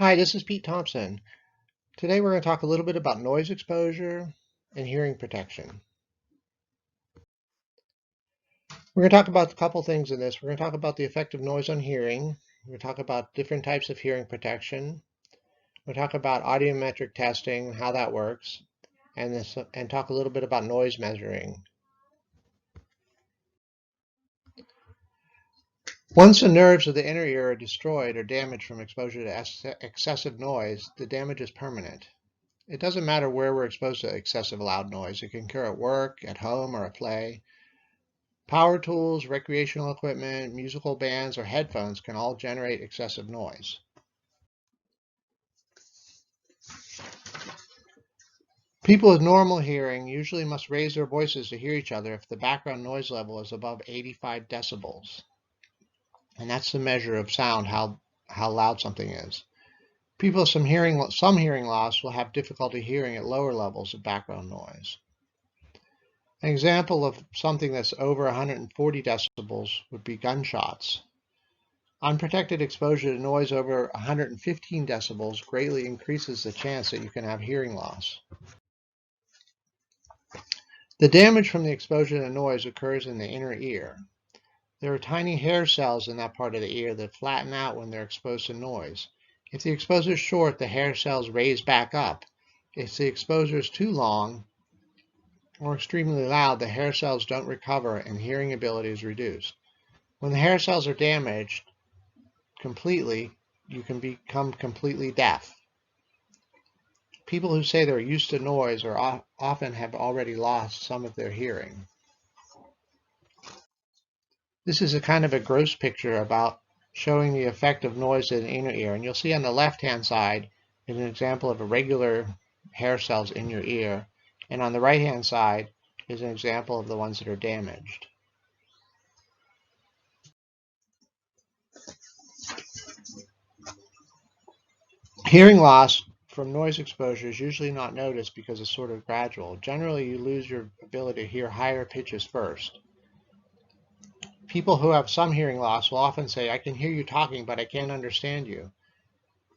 Hi, this is Pete Thompson. Today we're going to talk a little bit about noise exposure and hearing protection. We're going to talk about a couple things in this. We're going to talk about the effect of noise on hearing. We're going to talk about different types of hearing protection. We'll talk about audiometric testing, how that works, and talk a little bit about noise measuring. Once the nerves of the inner ear are destroyed or damaged from exposure to excessive noise, the damage is permanent. It doesn't matter where we're exposed to excessive loud noise. It can occur at work, at home, or at play. Power tools, recreational equipment, musical bands, or headphones can all generate excessive noise. People with normal hearing usually must raise their voices to hear each other if the background noise level is above 85 decibels. And that's the measure of sound, how loud something is. People with some hearing loss will have difficulty hearing at lower levels of background noise. An example of something that's over 140 decibels would be gunshots. Unprotected exposure to noise over 115 decibels greatly increases the chance that you can have hearing loss. The damage from the exposure to noise occurs in the inner ear. There are tiny hair cells in that part of the ear that flatten out when they're exposed to noise. If the exposure is short, the hair cells raise back up. If the exposure is too long or extremely loud, the hair cells don't recover and hearing ability is reduced. When the hair cells are damaged completely, you can become completely deaf. People who say they're used to noise often have already lost some of their hearing. This is a kind of a gross picture about showing the effect of noise in the inner ear. And you'll see on the left-hand side is an example of irregular hair cells in your ear. And on the right-hand side is an example of the ones that are damaged. Hearing loss from noise exposure is usually not noticed because it's sort of gradual. Generally, you lose your ability to hear higher pitches first. People who have some hearing loss will often say, "I can hear you talking, but I can't understand you."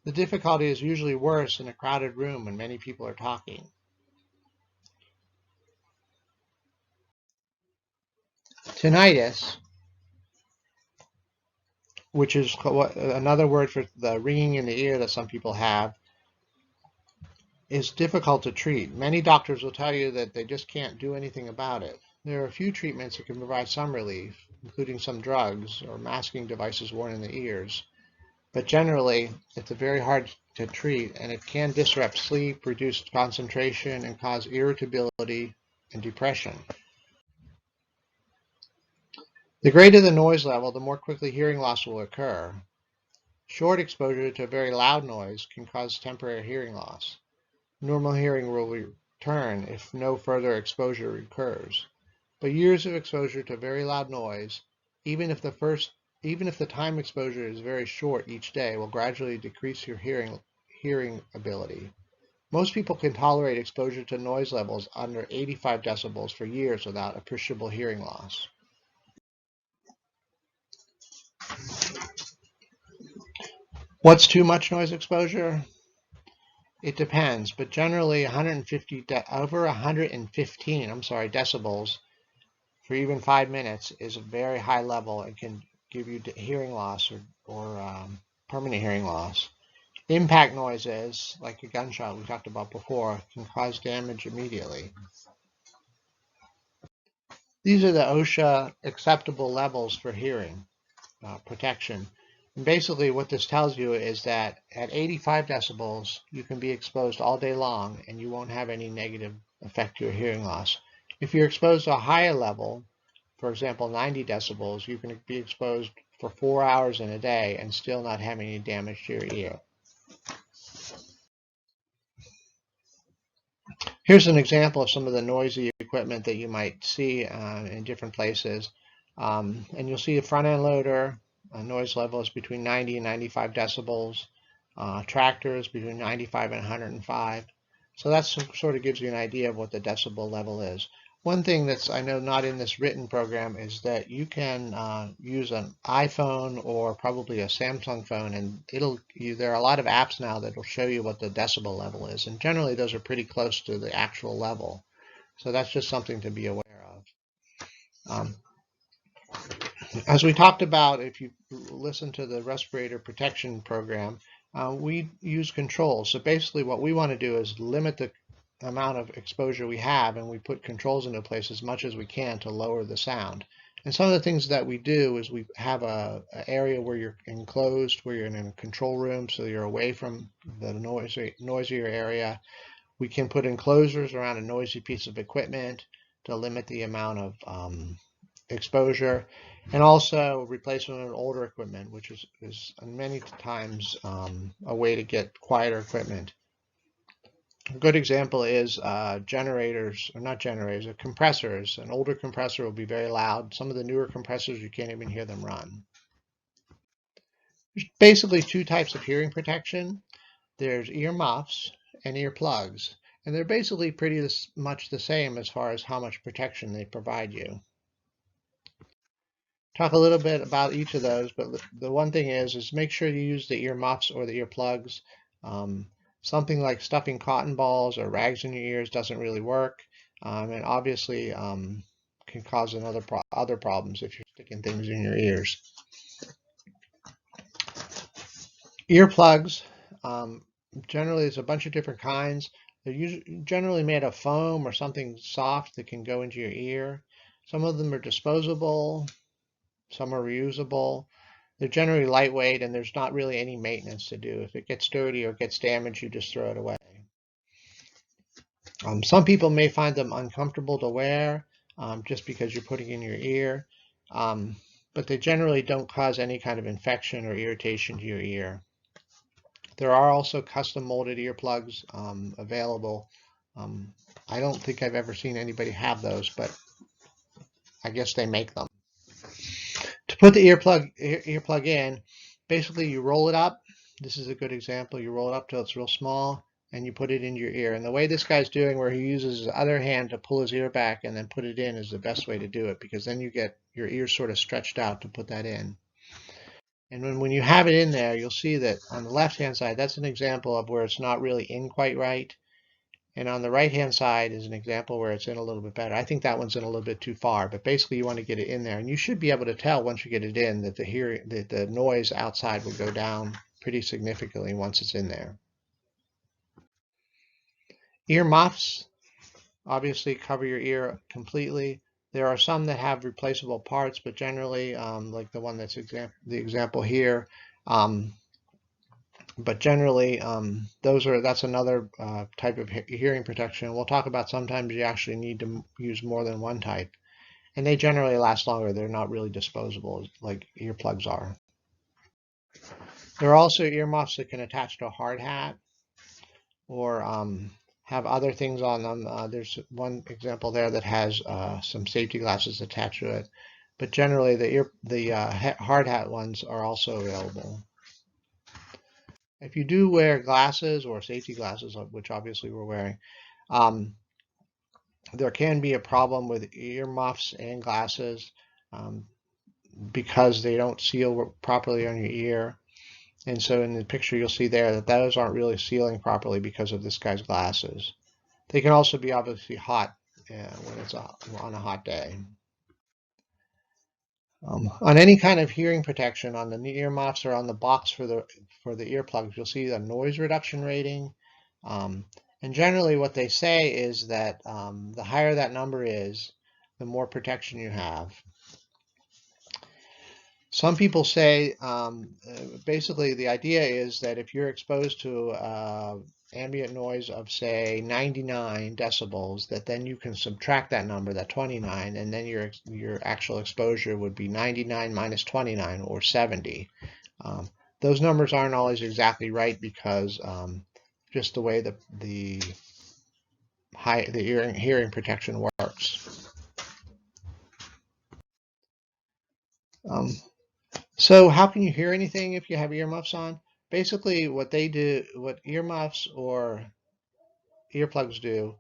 The difficulty is usually worse in a crowded room when many people are talking. Tinnitus, which is another word for the ringing in the ear that some people have, is difficult to treat. Many doctors will tell you that they just can't do anything about it. There are a few treatments that can provide some relief, including some drugs or masking devices worn in the ears. But generally, it's very hard to treat, and it can disrupt sleep, reduce concentration, and cause irritability and depression. The greater the noise level, the more quickly hearing loss will occur. Short exposure to very loud noise can cause temporary hearing loss. Normal hearing will return if no further exposure occurs. But years of exposure to very loud noise, even if the time exposure is very short each day, will gradually decrease your hearing ability. Most people can tolerate exposure to noise levels under 85 decibels for years without appreciable hearing loss. What's too much noise exposure? It depends, but generally over 115 decibels for even 5 minutes is a very high level and can give you hearing loss or permanent hearing loss. Impact noises, like a gunshot we talked about before, can cause damage immediately. These are the OSHA acceptable levels for hearing protection. And basically what this tells you is that at 85 decibels, you can be exposed all day long and you won't have any negative effect to your hearing loss. If you're exposed to a higher level, for example, 90 decibels, you can be exposed for 4 hours in a day and still not have any damage to your ear. Here's an example of some of the noisy equipment that you might see in different places. And you'll see a front end loader, noise level is between 90 and 95 decibels. Tractors between 95 and 105. So that sort of gives you an idea of what the decibel level is. One thing that's, I know, not in this written program is that you can use an iPhone or probably a Samsung phone, and there are a lot of apps now that will show you what the decibel level is, and generally those are pretty close to the actual level. So that's just something to be aware of. As we talked about, if you listen to the respirator protection program, we use controls. So basically what we want to do is limit the amount of exposure we have, and we put controls into place as much as we can to lower the sound. And some of the things that we do is we have a area where you're enclosed, where you're in a control room, so you're away from the noisier area. We can put enclosures around a noisy piece of equipment to limit the amount of exposure, and also replacement of older equipment, which is many times a way to get quieter equipment. A good example is generators, or not generators, compressors. An older compressor will be very loud. Some of the newer compressors, you can't even hear them run. There's basically two types of hearing protection. There's ear muffs and ear plugs, and they're basically pretty much the same as far as how much protection they provide you. Talk a little bit about each of those, but the one thing is make sure you use the ear muffs or the ear plugs. Something like stuffing cotton balls or rags in your ears doesn't really work, and obviously can cause other problems if you're sticking things in your ears. Earplugs, generally there's a bunch of different kinds. They're generally made of foam or something soft that can go into your ear. Some of them are disposable. Some are reusable. They're generally lightweight, and there's not really any maintenance to do. If it gets dirty or gets damaged, you just throw it away. Some people may find them uncomfortable to wear just because you're putting in your ear, but they generally don't cause any kind of infection or irritation to your ear. There are also custom molded earplugs available. I don't think I've ever seen anybody have those, but I guess they make them. To put the earplug in, basically you roll it up. This is a good example. You roll it up till it's real small, and you put it into your ear. And the way this guy's doing, where he uses his other hand to pull his ear back and then put it in, is the best way to do it, because then you get your ear sort of stretched out to put that in. And when you have it in there, you'll see that on the left-hand side, that's an example of where it's not really in quite right. And on the right-hand side is an example where it's in a little bit better. I think that one's in a little bit too far, but basically you want to get it in there. And you should be able to tell once you get it in that the noise outside will go down pretty significantly once it's in there. Ear muffs obviously cover your ear completely. There are some that have replaceable parts, but generally, like the one that's the example here, but generally, that's another type of hearing protection. We'll talk about sometimes you actually need to use more than one type, and they generally last longer. They're not really disposable like earplugs are. There are also earmuffs that can attach to a hard hat or have other things on them. There's one example there that has some safety glasses attached to it, but generally the hard hat ones are also available. If you do wear glasses or safety glasses, which obviously we're wearing, there can be a problem with ear muffs and glasses because they don't seal properly on your ear. And so in the picture you'll see there that those aren't really sealing properly because of this guy's glasses. They can also be obviously hot when it's on a hot day. On any kind of hearing protection, on the ear muffs or on the box for the earplugs, you'll see the noise reduction rating. And generally what they say is that the higher that number is, the more protection you have. Some people say basically the idea is that if you're exposed to ambient noise of say 99 decibels, that then you can subtract that number, that 29, and then your actual exposure would be 99 minus 29 or 70. Those numbers aren't always exactly right because just the way the hearing protection works. So how can you hear anything if you have earmuffs on? Basically what earmuffs or earplugs do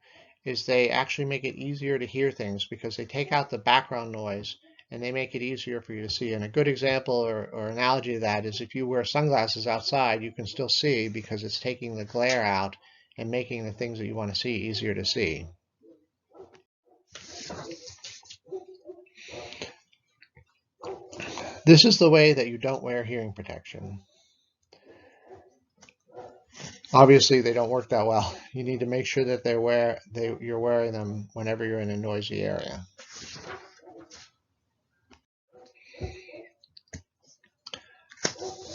is they actually make it easier to hear things because they take out the background noise and they make it easier for you to see. And a good example or analogy of that is if you wear sunglasses outside, you can still see because it's taking the glare out and making the things that you want to see easier to see. This is the way that you don't wear hearing protection. Obviously, they don't work that well. You need to make sure that you're wearing them whenever you're in a noisy area.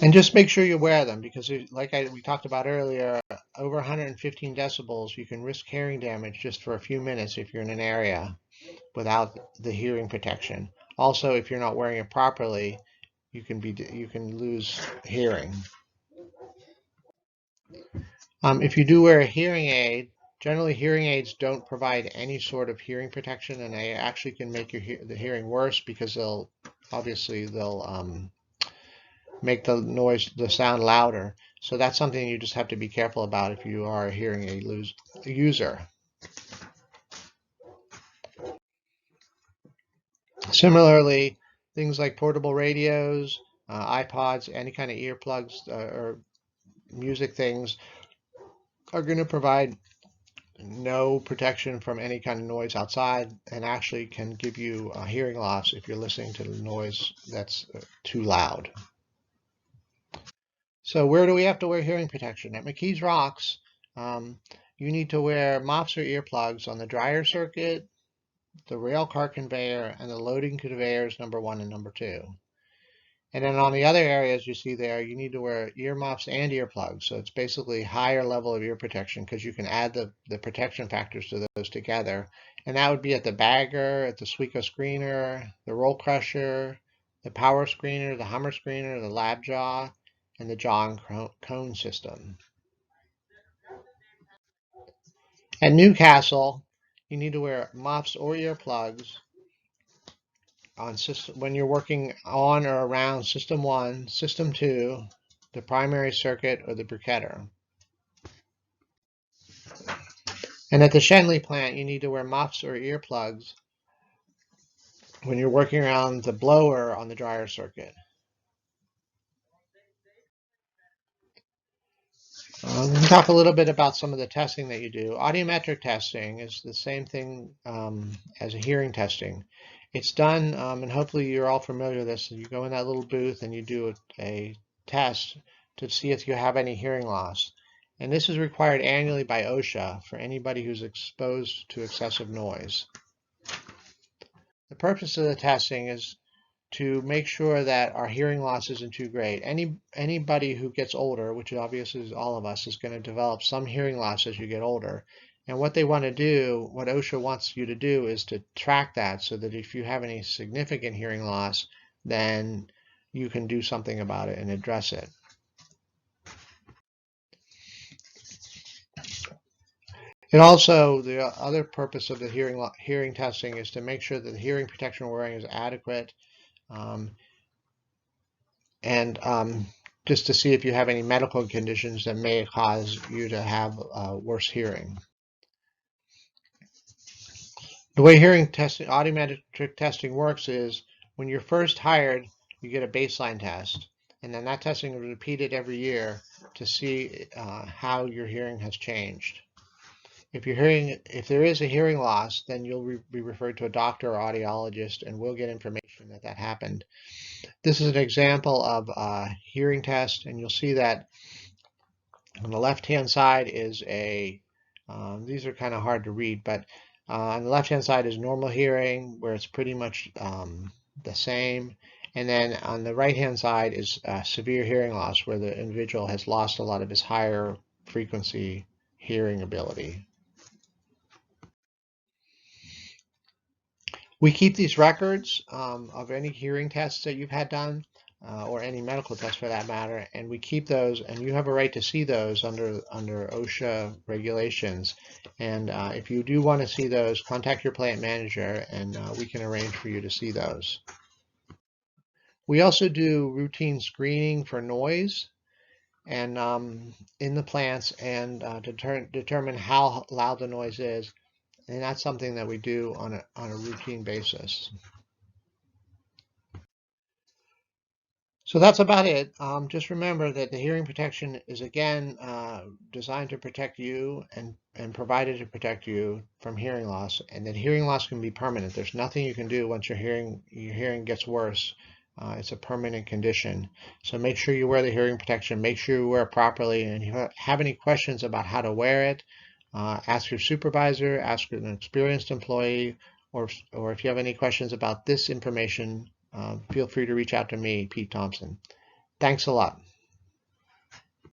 And just make sure you wear them because, like we talked about earlier, over 115 decibels, you can risk hearing damage just for a few minutes if you're in an area without the hearing protection. Also, if you're not wearing it properly, you can lose hearing. If you do wear a hearing aid, generally hearing aids don't provide any sort of hearing protection, and they actually can make the hearing worse because they'll make the sound louder. So that's something you just have to be careful about if you are a hearing aid user. Similarly, things like portable radios, iPods, any kind of earplugs or music things are going to provide no protection from any kind of noise outside and actually can give you a hearing loss if you're listening to the noise that's too loud. So where do we have to wear hearing protection? At McKees Rocks, you need to wear MOPS or earplugs on the dryer circuit, the rail car conveyor, and the loading conveyors number 1 and number 2. And then on the other areas you see there, you need to wear ear muffs and earplugs. So it's basically higher level of ear protection because you can add the protection factors to those together. And that would be at the bagger, at the Sweco screener, the roll crusher, the power screener, the Hummer screener, the lab jaw, and the jaw and cone system. At Newcastle, you need to wear muffs or earplugs on when you're working on or around System 1, System 2, the primary circuit, or the briquetter. And at the Shenley plant, you need to wear muffs or earplugs when you're working around the blower on the dryer circuit. Let me talk a little bit about some of the testing that you do. Audiometric testing is the same thing as a hearing testing. It's done, and hopefully you're all familiar with this. You go in that little booth and you do a test to see if you have any hearing loss. And this is required annually by OSHA for anybody who's exposed to excessive noise. The purpose of the testing is to make sure that our hearing loss isn't too great. Anybody who gets older, which obviously is all of us, is going to develop some hearing loss as you get older. And what they want to do, what OSHA wants you to do, is to track that so that if you have any significant hearing loss, then you can do something about it and address it. And also, the other purpose of the hearing testing is to make sure that the hearing protection we're wearing is adequate, and just to see if you have any medical conditions that may cause you to have worse hearing. The way hearing testing, audiometric testing works is when you're first hired, you get a baseline test, and then that testing is repeated every year to see how your hearing has changed. If there is a hearing loss, then you'll be referred to a doctor or audiologist, and we'll get information that happened. This is an example of a hearing test, and you'll see that on the left-hand side is these are kind of hard to read, but on the left-hand side is normal hearing, where it's pretty much the same. And then on the right-hand side is severe hearing loss, where the individual has lost a lot of his higher frequency hearing ability. We keep these records of any hearing tests that you've had done, or any medical tests for that matter, and we keep those, and you have a right to see those under OSHA regulations. And if you do want to see those, contact your plant manager, and we can arrange for you to see those. We also do routine screening for noise and in the plants, and determine how loud the noise is. and that's something that we do on a routine basis. So that's about it. Just remember that the hearing protection is again designed to protect you and provided to protect you from hearing loss, and that hearing loss can be permanent. There's nothing you can do once your hearing gets worse. It's a permanent condition. So make sure you wear the hearing protection. Make sure you wear it properly. And if you have any questions about how to wear it, ask your supervisor, ask an experienced employee, or if you have any questions about this information, feel free to reach out to me, Pete Thompson. Thanks a lot.